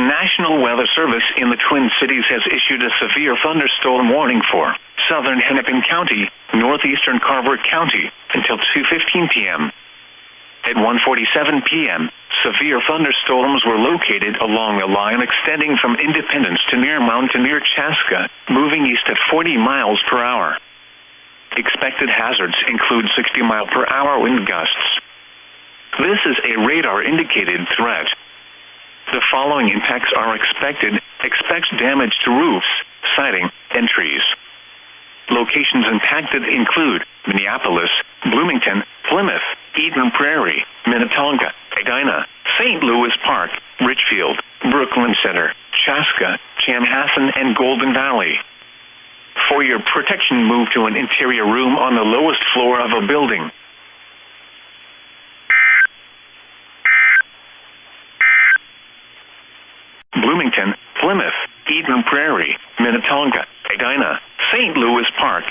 National Weather Service in the Twin Cities has issued a severe thunderstorm warning for southern Hennepin County, northeastern Carver County, until 2:15 p.m. At 1:47 p.m., severe thunderstorms were located along a line extending from Independence to Miramount to near Chaska, moving east at 40 miles per hour. Expected hazards include 60-mile-per-hour wind gusts. This is a radar-indicated threat. The following impacts are expected. Expect damage to roofs, siding, and trees. Locations impacted include Minneapolis, Bloomington, Plymouth, Eden Prairie, Minnetonka, Edina, St. Louis Park, Richfield, Brooklyn Center, Chaska, Chanhassen, and Golden Valley. For your protection, move to an interior room on the lowest floor of a building. Bloomington, Plymouth, Eden Prairie, Minnetonka, Edina, St. Louis Park.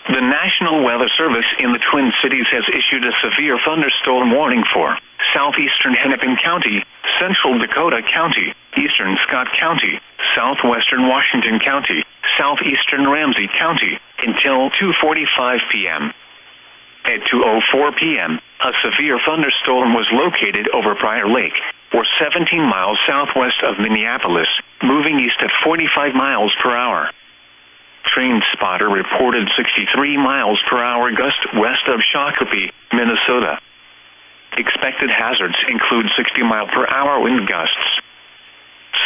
The National Weather Service in the Twin Cities has issued a severe thunderstorm warning for southeastern Hennepin County, central Dakota County, eastern Scott County, southwestern Washington County, southeastern Ramsey County, until 2:45 p.m. At 2:04 p.m., a severe thunderstorm was located over Prior Lake, or 17 miles southwest of Minneapolis, moving east at 45 miles per hour. Train spotter reported 63 miles per hour gust west of Shakopee, Minnesota. Expected hazards include 60-mile-per-hour wind gusts.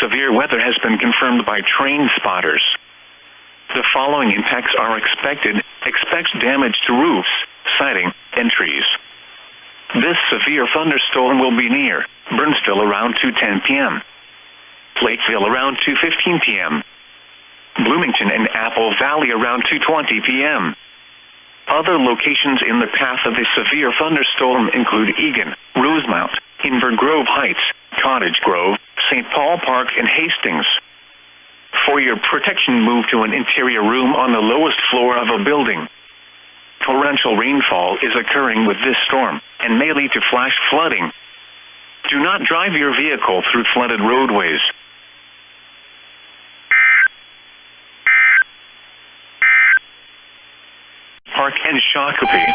Severe weather has been confirmed by train spotters. The following impacts are expected. Expect damage to roofs, siding, and trees. This severe thunderstorm will be near Burnsville around 2:10 p.m. Lakeville around 2:15 p.m. Bloomington and Apple Valley around 2:20 p.m. Other locations in the path of the severe thunderstorm include Eagan, Rosemount, Inver Grove Heights, Cottage Grove, St. Paul Park, and Hastings. For your protection, move to an interior room on the lowest floor of a building. Torrential rainfall is occurring with this storm and may lead to flash flooding. Do not drive your vehicle through flooded roadways. Park and Shakopee.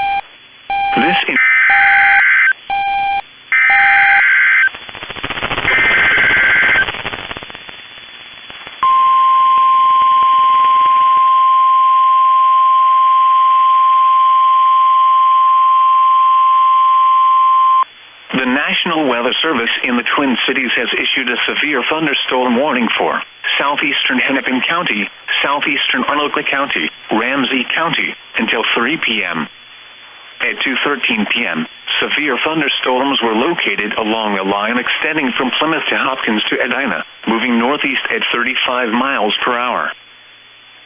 The National Weather Service in the Twin Cities has issued a severe thunderstorm warning for southeastern Hennepin County, southeastern Arlington County, Ramsey County, until 3 p.m. At 2:13 p.m., severe thunderstorms were located along a line extending from Plymouth to Hopkins to Edina, moving northeast at 35 miles per hour.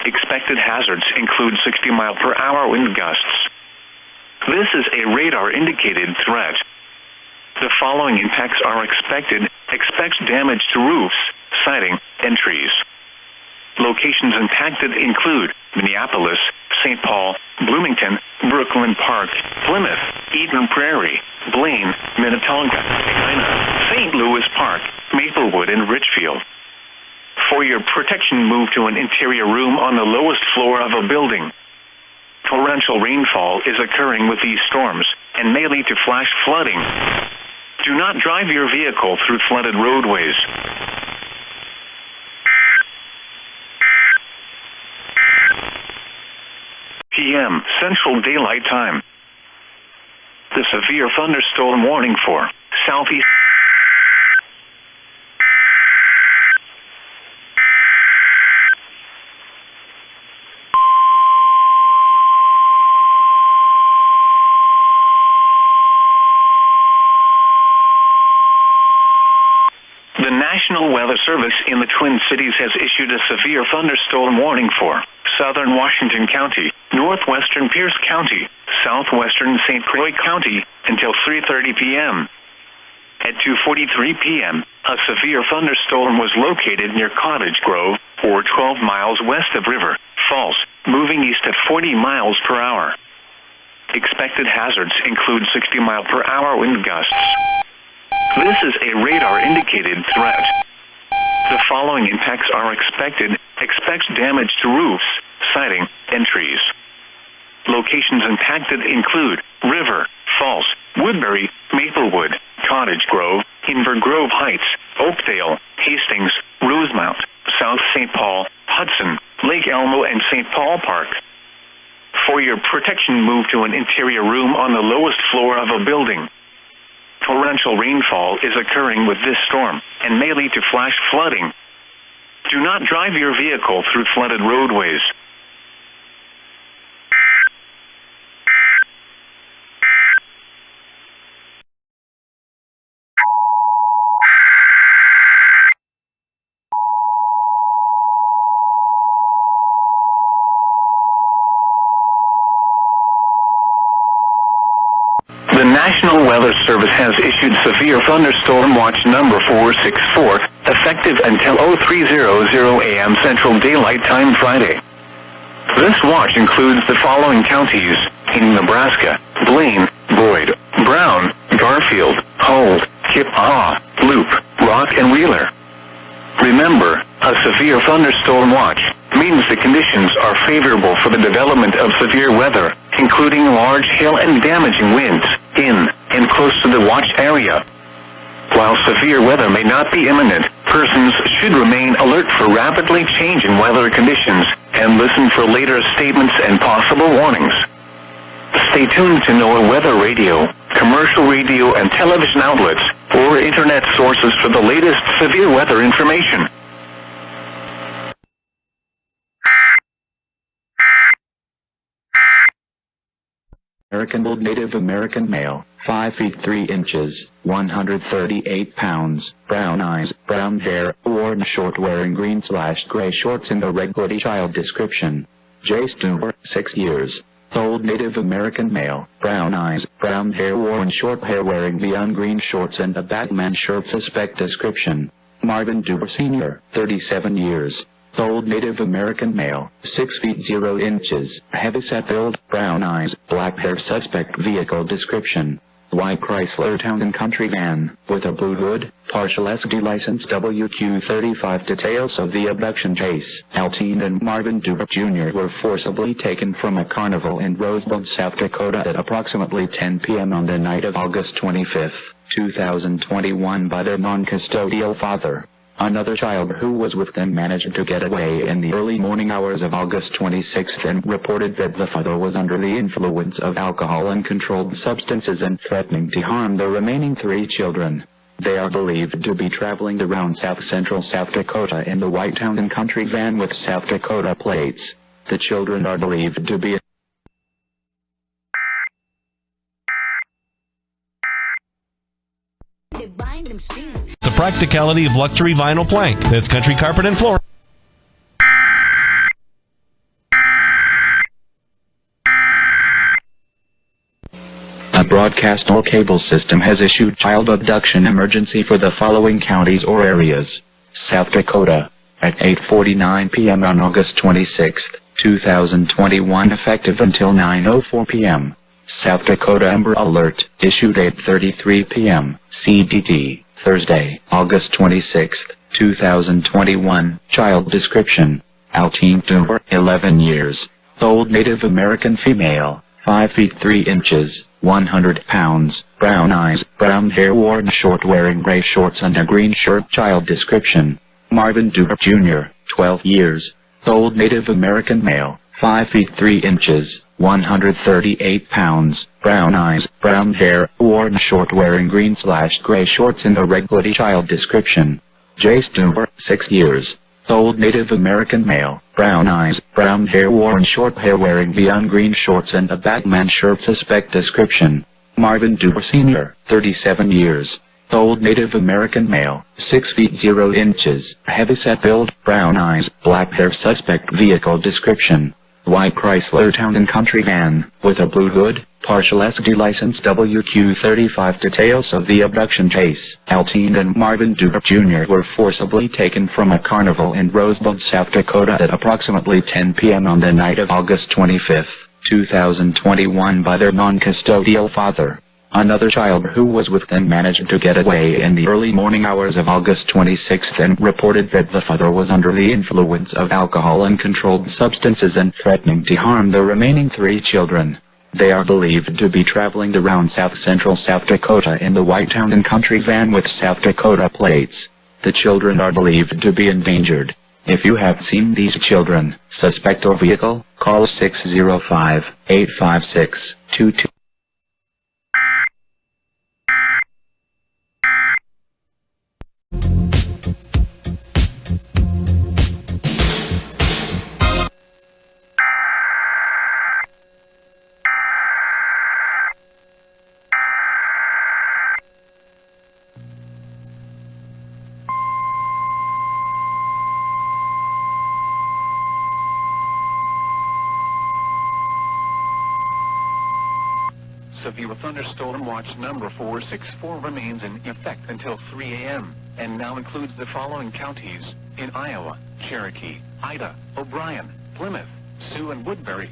Expected hazards include 60-mile-per-hour wind gusts. This is a radar-indicated threat. The following impacts are expected. Expect damage to roofs, siding, and trees. Locations impacted include Minneapolis, St. Paul, Bloomington, Brooklyn Park, Plymouth, Eden Prairie, Blaine, Minnetonka, Edina, St. Louis Park, Maplewood, and Richfield. For your protection, move to an interior room on the lowest floor of a building. Torrential rainfall is occurring with these storms and may lead to flash flooding. Do not drive your vehicle through flooded roadways. p.m. Central Daylight Time. The severe thunderstorm warning for southeast. The National Weather Service in the Twin Cities has issued a severe thunderstorm warning for southern Washington County, northwestern Pierce County, southwestern St. Croix County, until 3:30 p.m. At 2:43 p.m., a severe thunderstorm was located near Cottage Grove, or 12 miles west of River Falls, moving east at 40 miles per hour. Expected hazards include 60-mile-per-hour wind gusts. This is a radar-indicated threat. The following impacts are expected. Expect damage to roofs, siding, and trees. Locations impacted include River Falls, Woodbury, Maplewood, Cottage Grove, Inver Grove Heights, Oakdale, Hastings, Rosemount, South St. Paul, Hudson, Lake Elmo, and St. Paul Park. For your protection, move to an interior room on the lowest floor of a building. Torrential rainfall is occurring with this storm and may lead to flash flooding. Do not drive your vehicle through flooded roadways. The National Weather Service has issued Severe Thunderstorm Watch number 464, effective until 03:00 a.m. Central Daylight Time Friday. This watch includes the following counties in Nebraska: Blaine, Boyd, Brown, Garfield, Holt, Kippahaw, Loop, Rock, and Wheeler. Remember, a severe thunderstorm watch means the conditions are favorable for the development of severe weather, including large hail and damaging winds, in and close to the watch area. While severe weather may not be imminent, persons should remain alert for rapidly changing weather conditions and listen for later statements and possible warnings. Stay tuned to NOAA weather radio, commercial radio and television outlets, or internet sources for the latest severe weather information. American Bull Native American male, 5 feet 3 inches, 138 pounds, brown eyes, brown hair, worn short wearing green/gray shorts in the red hoodie. Child description: J. Stewart, 6 years old, Native American male, brown eyes, brown hair, worn short hair, wearing neon green shorts and a Batman shirt. Suspect description: Marvin Duber Sr., 37 years old, Native American male, 6 feet 0 inches, heavyset build, brown eyes, black hair. Suspect vehicle description: white Chrysler Town and Country van, with a blue hood, partial SD license WQ35. Details of the abduction case: Altine and Marvin Duber Jr. were forcibly taken from a carnival in Rosebud, South Dakota at approximately 10 p.m. on the night of August 25, 2021 by their non-custodial father. Another child who was with them managed to get away in the early morning hours of August 26 and reported that the father was under the influence of alcohol and controlled substances and threatening to harm the remaining 3 children. They are believed to be traveling around south-central South Dakota in the white Town and Country van with South Dakota plates. The children are believed to be The practicality of luxury vinyl plank. That's Country Carpet and Floor. A broadcast or cable system has issued child abduction emergency for the following counties or areas: South Dakota, at 8:49 p.m. on August 26, 2021, effective until 9:04 p.m. South Dakota Amber Alert, issued 8:33 p.m. CDT, Thursday, August 26, 2021. Child description: Altine Duber, 11 years old, Native American female, 5 feet 3 inches, 100 pounds, brown eyes, brown hair, worn short, wearing gray shorts and a green shirt. Child description: Marvin Duber Jr., 12 years old, Native American male, 5 feet 3 inches, 138 pounds, brown eyes, brown hair, worn short, wearing green/gray shorts in the red hoodie. Child description: J. Stewart, 6 years old, Native American male, brown eyes, brown hair, worn short hair, wearing neon green shorts and a Batman shirt. Suspect description: Marvin Duber Sr., 37 years old, Native American male, 6 feet 0 inches, heavyset build, brown eyes, black hair. Suspect vehicle description: white Chrysler Town and Country van, with a blue hood, Partial SD license WQ35. Details of the abduction case. Altine and Marvin Duber Jr. were forcibly taken from a carnival in Rosebud, South Dakota at approximately 10 p.m. on the night of August 25, 2021 by their non-custodial father. Another child who was with them managed to get away in the early morning hours of August 26 and reported that the father was under the influence of alcohol and controlled substances and threatening to harm the remaining 3 children. They are believed to be traveling around south-central South Dakota in the white town and country van with South Dakota plates. The children are believed to be endangered. If you have seen these children, suspect or vehicle, call 605-856-22. Severe thunderstorm watch number 464 remains in effect until 3 a.m. and now includes the following counties in Iowa: Cherokee, Ida, O'Brien, Plymouth, Sioux, and Woodbury.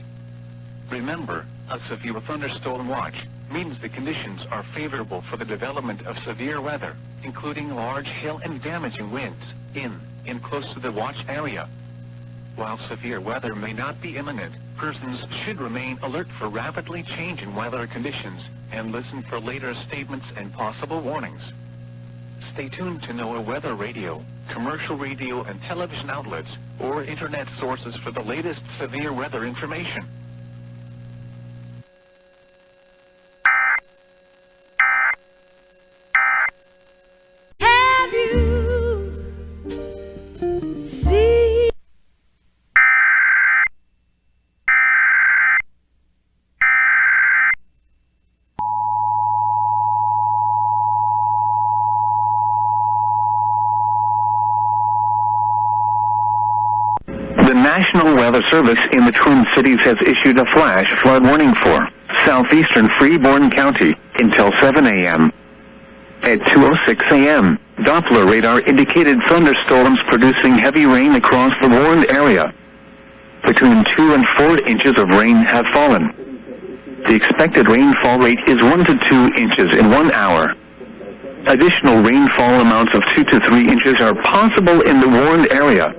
Remember, a severe thunderstorm watch means the conditions are favorable for the development of severe weather, including large hail and damaging winds in and close to the watch area. While severe weather may not be imminent, persons should remain alert for rapidly changing weather conditions and listen for later statements and possible warnings. Stay tuned to NOAA weather radio, commercial radio and television outlets, or internet sources for the latest severe weather information. Have you seen? The National Weather Service in the Twin Cities has issued a flash flood warning for southeastern Faribault County until 7 a.m. At 2:06 a.m., Doppler radar indicated thunderstorms producing heavy rain across the warned area. Between 2 and 4 inches of rain have fallen. The expected rainfall rate is 1 to 2 inches in 1 hour. Additional rainfall amounts of 2 to 3 inches are possible in the warned area.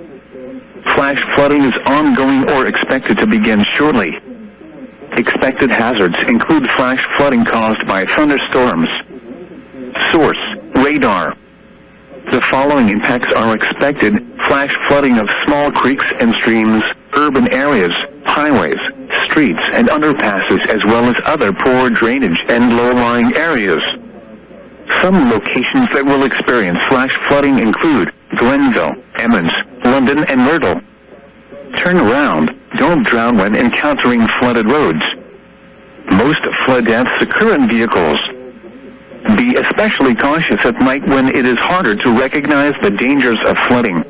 Flash flooding is ongoing or expected to begin shortly. Expected hazards include flash flooding caused by thunderstorms. Source: radar. The following impacts are expected: flash flooding of small creeks and streams, urban areas, highways, streets and underpasses, as well as other poor drainage and low-lying areas. Some locations that will experience flash flooding include Glenville, Emmons, London, and Myrtle. Turn around. Don't drown when encountering flooded roads. Most flood deaths occur in vehicles. Be especially cautious at night when it is harder to recognize the dangers of flooding.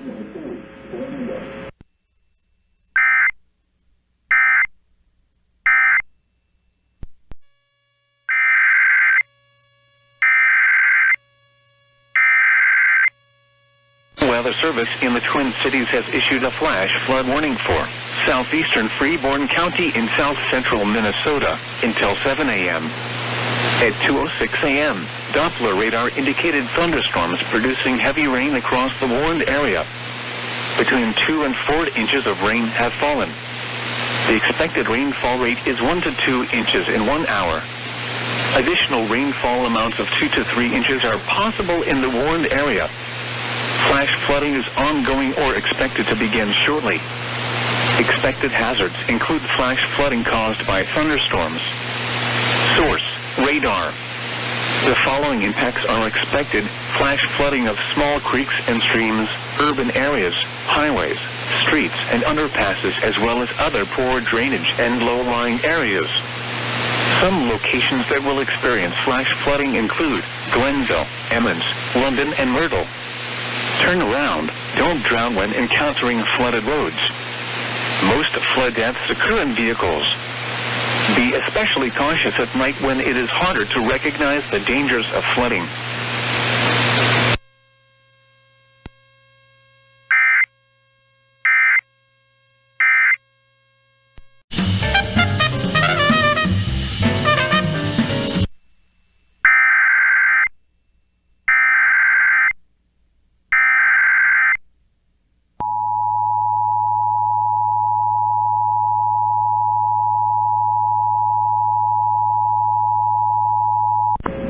Weather Service in the Twin Cities has issued a flash flood warning for southeastern Faribault County in south-central Minnesota until 7 a.m. At 2:06 a.m., Doppler radar indicated thunderstorms producing heavy rain across the warned area. Between 2 and 4 inches of rain have fallen. The expected rainfall rate is 1 to 2 inches in 1 hour. Additional rainfall amounts of 2 to 3 inches are possible in the warned area. Flash flooding is ongoing or expected to begin shortly. Expected hazards include flash flooding caused by thunderstorms. Source: radar. The following impacts are expected: flash flooding of small creeks and streams, urban areas, highways, streets, and underpasses, as well as other poor drainage and low-lying areas. Some locations that will experience flash flooding include Glenville, Emmons, London, and Myrtle. Turn around. Don't drown when encountering flooded roads. Most flood deaths occur in vehicles. Be especially cautious at night when it is harder to recognize the dangers of flooding.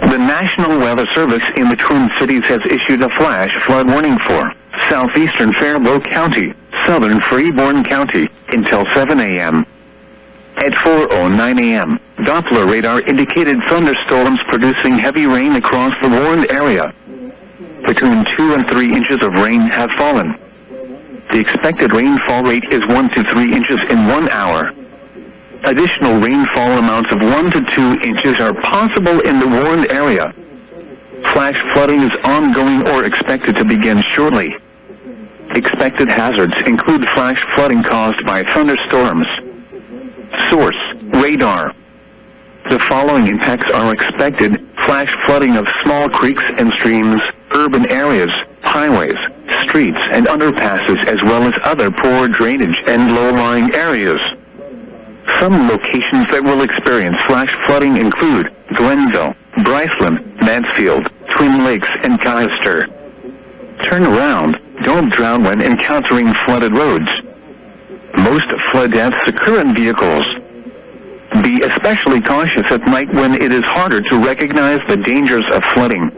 The National Weather Service in the Twin Cities has issued a flash flood warning for southeastern Faribault County, southern Faribault County, until 7 a.m. At 4:09 a.m., Doppler radar indicated thunderstorms producing heavy rain across the warned area. Between 2 and 3 inches of rain have fallen. The expected rainfall rate is 1 to 3 inches in 1 hour. Additional rainfall amounts of 1 to 2 inches are possible in the warned area. Flash flooding is ongoing or expected to begin shortly. Expected hazards include flash flooding caused by thunderstorms. Source: radar. The following impacts are expected: flash flooding of small creeks and streams, urban areas, highways, streets and underpasses, as well as other poor drainage and low-lying areas. Some locations that will experience flash flooding include Glenville, Bryceland, Mansfield, Twin Lakes, and Cayster. Turn around. Don't drown when encountering flooded roads. Most flood deaths occur in vehicles. Be especially cautious at night when it is harder to recognize the dangers of flooding.